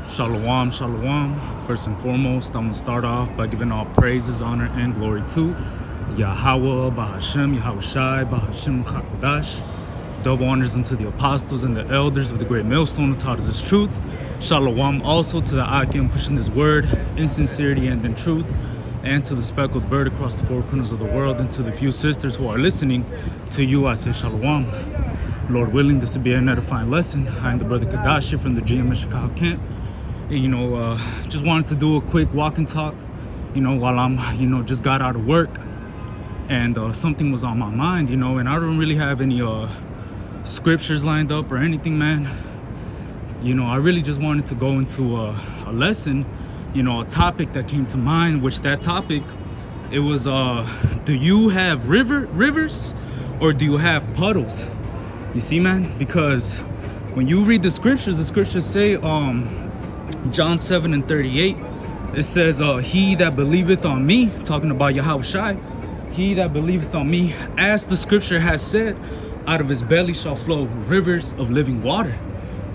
Shalom, shalom. First and foremost, I'm going to start off by giving all praises, honor, and glory to Yahweh, Bahashem, Yahushai, Bahashem, Chakodash. Double honors unto the apostles and the elders of the great millstone who taught us this truth. Shalom also to the Akim pushing this word in sincerity and in truth, and to the speckled bird across the four corners of the world, and to the few sisters who are listening. To you I say shalom. Lord willing, this will be an edifying lesson. I am the brother Kadashi from the GM Chicago camp. Just wanted to do a quick walk and talk, while I'm, just got out of work, and something was on my mind, and I don't really have any scriptures lined up or anything, man. I really just wanted to go into a lesson, a topic that came to mind, which that topic, it was, do you have rivers or do you have puddles? You see, man, because when you read the scriptures say, John 7:38, it says, he that believeth on me, talking about Yahushai, he that believeth on me, as the scripture has said, out of his belly shall flow rivers of living water.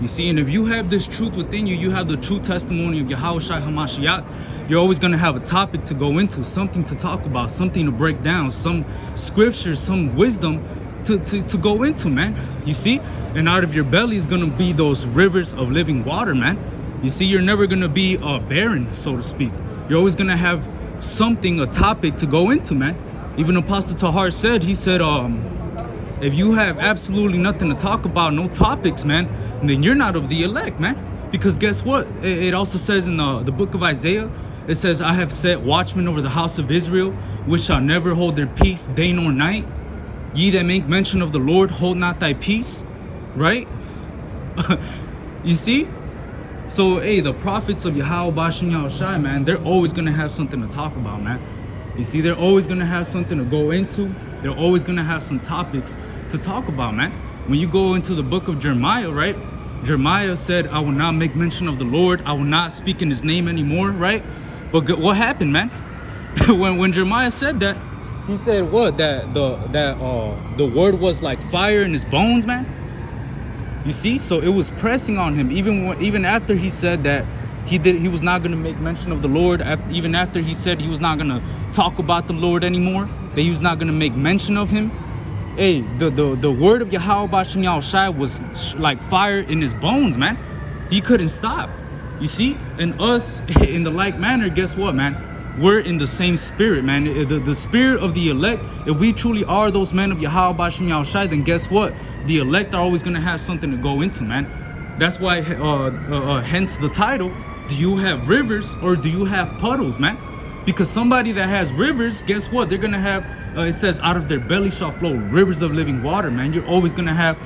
You see, and if you have this truth within you, you have the true testimony of Yahushai HaMashiach, you're always going to have a topic to go into, something to talk about, something to break down, some scriptures, some wisdom to go into, man. You see, and out of your belly is going to be those rivers of living water, man. You see, you're never going to be barren, so to speak. You're always going to have something, a topic to go into, man. Even Apostle Tahar said, he said, if you have absolutely nothing to talk about, no topics, man, then you're not of the elect, man. Because guess what? It also says in the book of Isaiah, it says, I have set watchmen over the house of Israel, which shall never hold their peace day nor night. Ye that make mention of the Lord, hold not thy peace. Right? You see? So, hey, the prophets of Yahweh, Bashem, Yahushai, man, they're always going to have something to talk about, man. You see, they're always going to have something to go into. They're always going to have some topics to talk about, man. When you go into the book of Jeremiah, right? Jeremiah said, I will not make mention of the Lord. I will not speak in his name anymore, right? But what happened, man? when Jeremiah said that, he said what? That the word was like fire in his bones, man. You see, so it was pressing on him, even after he said that he was not going to make mention of the Lord, even after he said he was not going to talk about the Lord anymore, that he was not going to make mention of him. Hey, the word of Yahweh Bashem Yahushai was like fire in his bones, man. He couldn't stop. You see, and us in the like manner, guess what, man? We're in the same spirit, man. The spirit of the elect, if we truly are those men of Yahweh Bashem Yahushai, then guess what? The elect are always going to have something to go into, man. That's why, hence the title, do you have rivers or do you have puddles, man? Because somebody that has rivers, guess what? They're going to have, it says, out of their belly shall flow rivers of living water, man. You're always going to have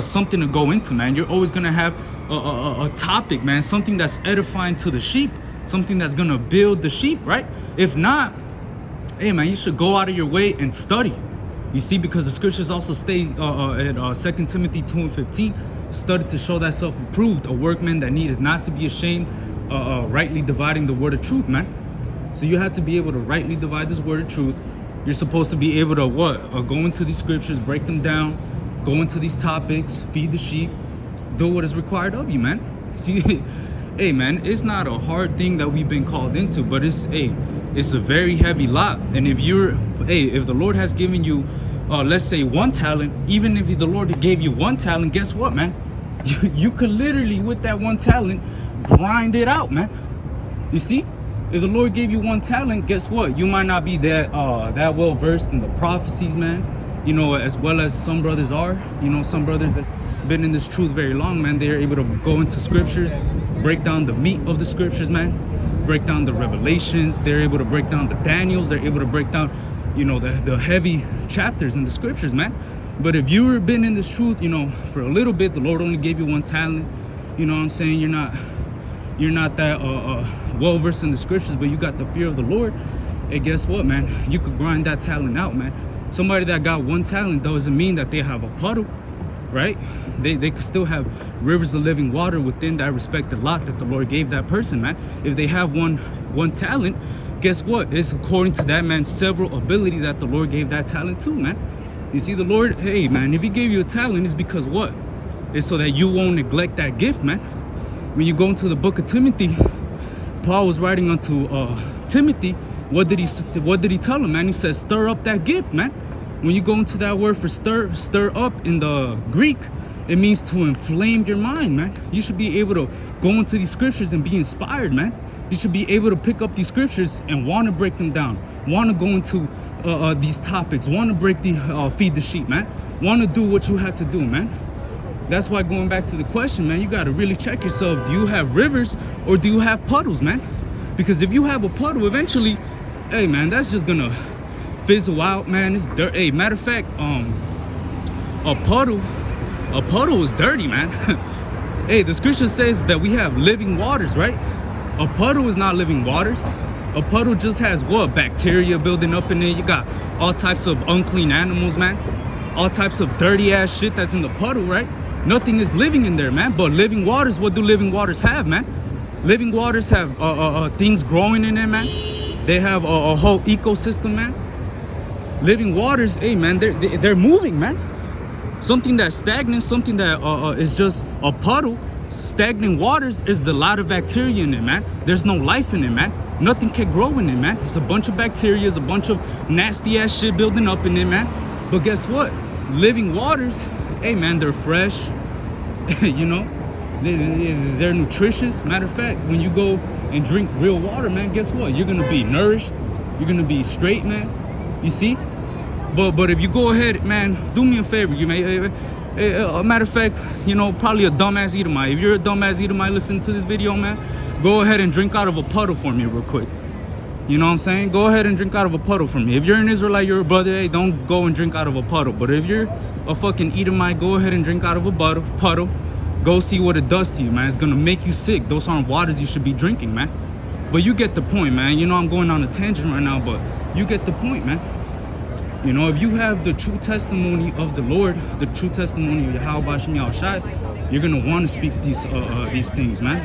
something to go into, man. You're always going to have a topic, man, something that's edifying to the sheep. Something that's going to build the sheep, right? If not, hey, man, you should go out of your way and study. You see, because the scriptures also stay at 2 Timothy 2:15, study to show thyself approved, a workman that needeth not to be ashamed, rightly dividing the word of truth, man. So you have to be able to rightly divide this word of truth. You're supposed to be able to go into these scriptures, break them down, go into these topics, feed the sheep, do what is required of you, man. See, hey, man, it's not a hard thing that we've been called into, but it's a very heavy lot. And if the Lord has given you, let's say, one talent, even if the Lord gave you one talent, guess what, man? You could literally, with that one talent, grind it out, man. You see? If the Lord gave you one talent, guess what? You might not be that well versed in the prophecies, man. As well as some brothers are. Some brothers that been in this truth very long, man, they're able to go into scriptures, break down the meat of the scriptures, man, break down the revelations. They're able to break down the Daniels. They're able to break down, the heavy chapters in the scriptures, man. But if you've been in this truth, for a little bit, the Lord only gave you one talent. You know what I'm saying? You're not that well versed in the scriptures, but you got the fear of the Lord. And guess what, man? You could grind that talent out, man. Somebody that got one talent doesn't mean that they have a puddle, right? They could still have rivers of living water within that respected lot that the Lord gave that person, man. If they have one talent, guess what? It's according to that man's several ability that the Lord gave that talent to, man. You see, the Lord, hey, man, if he gave you a talent, it's because what? It's so that you won't neglect that gift, man. When you go into the book of Timothy, Paul was writing unto Timothy. What did he tell him, man? He says, stir up that gift, man. When you go into that word for stir up in the Greek, it means to inflame your mind, man. You should be able to go into these scriptures and be inspired, man. You should be able to pick up these scriptures and want to break them down, want to go into these topics, want to break the feed the sheep, man. Want to do what you have to do, man. That's why, going back to the question, man, you got to really check yourself. Do you have rivers or do you have puddles, man? Because if you have a puddle, eventually, hey, man, that's just gonna fizzle out, man. It's dirt. Hey, matter of fact, a puddle is dirty, man. Hey, the scripture says that we have living waters, right? A puddle is not living waters. A puddle just has what? Bacteria building up in it. You got all types of unclean animals, man. All types of dirty ass shit that's in the puddle, right? Nothing is living in there, man. But living waters, what do living waters have, man? Living waters have things growing in there, man. They have a whole ecosystem, man. Living waters, hey, man, they're moving, man. Something that's stagnant, something that is just a puddle, stagnant waters, is a lot of bacteria in it, man. There's no life in it, man. Nothing can grow in it, man. It's a bunch of bacteria, it's a bunch of nasty ass shit building up in it, man. But guess what? Living waters, hey, man, they're fresh. You know, they're nutritious. Matter of fact, when you go and drink real water, man, guess what? You're gonna be nourished. You're gonna be straight, man. You see? But if you go ahead, man, do me a favor. You may, matter of fact, you know, probably a dumbass Edomite. If you're a dumbass Edomite listening to this video, man, go ahead and drink out of a puddle for me real quick. You know what I'm saying? Go ahead and drink out of a puddle for me. If you're an Israelite, you're a brother, hey, don't go and drink out of a puddle. But if you're a fucking Edomite, go ahead and drink out of a puddle. Go see what it does to you, man. It's gonna make you sick. Those aren't waters you should be drinking, man. But you get the point, man. You know, I'm going on a tangent right now, but you get the point, man. You know, if you have the true testimony of the Lord, the true testimony of Yahweh Bashem Yahushai, you're gonna want to speak these things, man.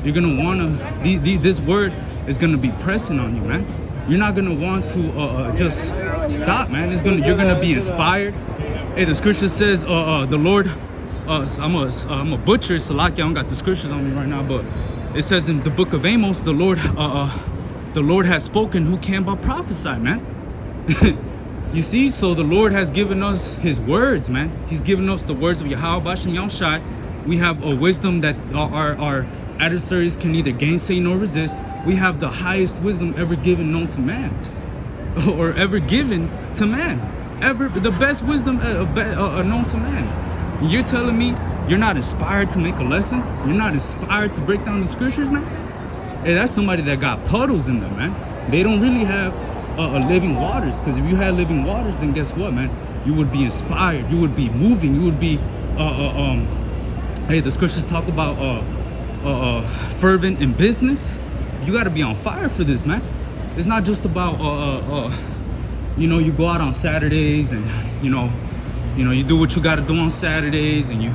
You're gonna want to. This word is gonna be pressing on you, man. You're not gonna want to just stop, man. You're gonna be inspired. Hey, the scripture says, the Lord. I'm a butcher, Salaki. I don't got the scriptures on me right now, but it says in the book of Amos, the Lord has spoken. Who can but prophesy, man? You see, so the Lord has given us His words, man. He's given us the words of Yahweh Bashem Yahushai. We have a wisdom that our adversaries can neither gainsay nor resist. We have the highest wisdom ever given known to man, or ever given to man. Ever the best wisdom known to man. You're telling me you're not inspired to make a lesson? You're not inspired to break down the scriptures, man? Hey, that's somebody that got puddles in them, man. They don't really have living waters, because if you had living waters, then guess what, man? You would be inspired. You would be moving. You would be hey, the scriptures talk about fervent in business. You got to be on fire for this, man. It's not just about you know, you go out on Saturdays and you know you do what you got to do on Saturdays and you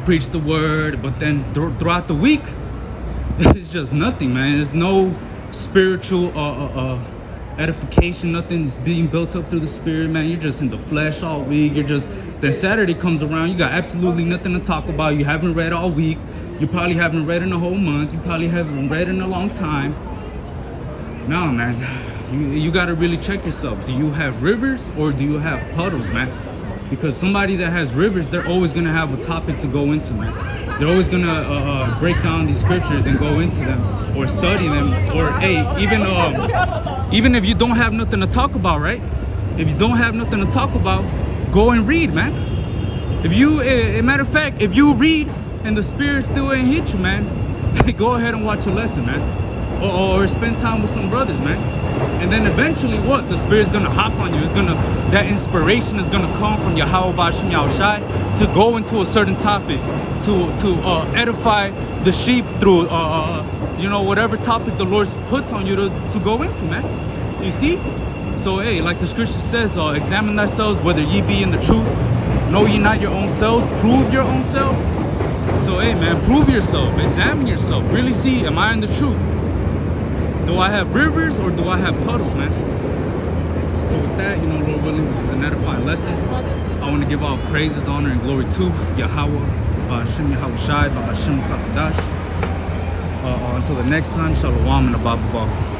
preach the word, but then throughout the week it's just nothing, man. There's no spiritual edification. Nothing's being built up through the spirit, man. You're just in the flesh all week. Then Saturday comes around, you got absolutely nothing to talk about. You haven't read all week. You probably haven't read in a whole month. You probably haven't read in a long time. No, man, you got to really check yourself. Do you have rivers or do you have puddles, man? Because somebody that has rivers, they're always going to have a topic to go into, man. They're always going to break down these scriptures and go into them or study them. Or, hey, even if you don't have nothing to talk about, right? If you don't have nothing to talk about, go and read, man. If you, matter of fact, if you read and the spirit still ain't hit you, man, go ahead and watch a lesson, man. Or spend time with some brothers, man. And then eventually what? The spirit's gonna hop on you. That inspiration is gonna come from Yahweh Bashem Yahushai to go into a certain topic, to edify the sheep through you know, whatever topic the Lord puts on you to go into, man. You see? So hey, like the scripture says, examine thyself whether ye be in the truth. Know ye not your own selves, prove your own selves. So hey, man, prove yourself, examine yourself, really see, am I in the truth? Do I have rivers or do I have puddles, man? So with that, you know, Lord willing, this is an edifying lesson. I want to give all praises, honor, and glory to Yahweh, Ba'ashem Yahushai, Ba'ashem Kakadash. Until the next time, shalom and a baba.